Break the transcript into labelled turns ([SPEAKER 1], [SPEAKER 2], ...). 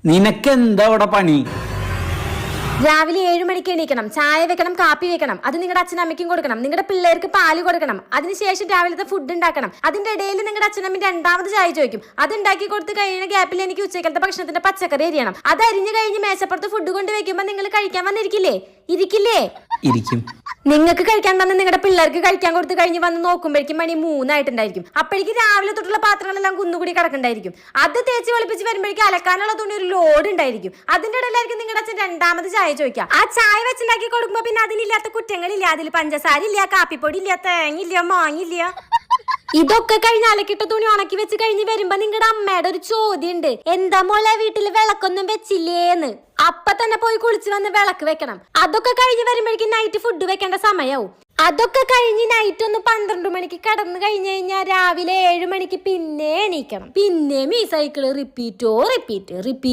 [SPEAKER 1] നിനക്കെന്താ അവിടെ പണി?
[SPEAKER 2] രാവിലെ 7 മണിക്ക് എണീക്കണം, ചായ വെക്കണം, കാപ്പി വെക്കണം, അത് നിങ്ങളുടെ അച്ഛനും അമ്മയ്ക്കും കൊടുക്കണം, നിങ്ങളുടെ പിള്ളേർക്ക് പാല് കൊടുക്കണം, അതിനുശേഷം രാവിലത്തെ ഫുഡ് ഉണ്ടാക്കണം. അതിന്റെ ഇടയിൽ നിങ്ങളുടെ അച്ഛനമ്മ രണ്ടാമത് ചായ ചോദിക്കും. അത് ഉണ്ടാക്കി കൊടുത്ത് കഴിയുന്ന ഗ്യാപ്പിൽ എനിക്ക് ഉച്ചക്കലത്തെ ഭക്ഷണത്തിന്റെ പച്ചക്കറി അരിയണം. അത് അരിഞ്ഞു കഴിഞ്ഞ് മേശപ്പുറത്ത് ഫുഡ് കൊണ്ട് വെക്കുമ്പോൾ നിങ്ങൾ കഴിക്കാൻ വന്നിരിക്കില്ലേ?
[SPEAKER 1] ഇരിക്കും.
[SPEAKER 2] നിങ്ങൾക്ക് കഴിക്കാൻ തന്നെ നിങ്ങളുടെ പിള്ളേർക്ക് കഴിക്കാൻ കൊടുത്ത് കഴിഞ്ഞ് വന്ന് നോക്കുമ്പോഴേക്കും മണി 3 ആയിട്ടുണ്ടായിരിക്കും. അപ്പോഴേക്കും രാവിലെ തൊട്ടുള്ള പാത്രങ്ങളെല്ലാം കുന്നുകൂടി കിടക്കണ്ടായിരിക്കും. അത് തേച്ച് വെളുപ്പിച്ച് വരുമ്പോഴേക്കും അലക്കാനുള്ള തുണി ഒരു ലോഡ് ഉണ്ടായിരിക്കും. അതിന്റെ ഇടയിലായിരിക്കും നിങ്ങളുടെ അച്ഛൻ രണ്ടാമത് ചായ ചോദിക്കാം. ആ ചായ വെച്ചുണ്ടാക്കി കൊടുക്കുമ്പോ പിന്നെ അതിലില്ലാത്ത കുറ്റങ്ങളില്ല. അതിൽ പഞ്ചസാര ഇല്ല, കാപ്പിപ്പൊടി ഇല്ല, തേങ്ങില്ല, മാങ്ങില്ല. ഇതൊക്കെ കഴിഞ്ഞ് അലക്കിട്ട തുണി ഉണക്കി വെച്ച് കഴിഞ്ഞ് വരുമ്പോ നിങ്ങളുടെ അമ്മയുടെ ഒരു ചോദ്യം ഉണ്ട്, എന്താ മോളെ വീട്ടില് വിളക്കൊന്നും വെച്ചില്ലേന്ന്. അപ്പൊ തന്നെ പോയി കുളിച്ച് വന്ന് വിളക്ക് വെക്കണം. അതൊക്കെ കഴിഞ്ഞ് വരുമ്പോഴേക്കും നൈറ്റ് ഫുഡ് വെക്കേണ്ട സമയവും. അതൊക്കെ കഴിഞ്ഞ് നൈറ്റ് ഒന്ന് 12 മണിക്ക് കിടന്നു കഴിഞ്ഞു കഴിഞ്ഞാൽ രാവിലെ 7 മണിക്ക് പിന്നെ എണീക്കണം. പിന്നെയും ഈ സൈക്കിള് റിപ്പീറ്റ്.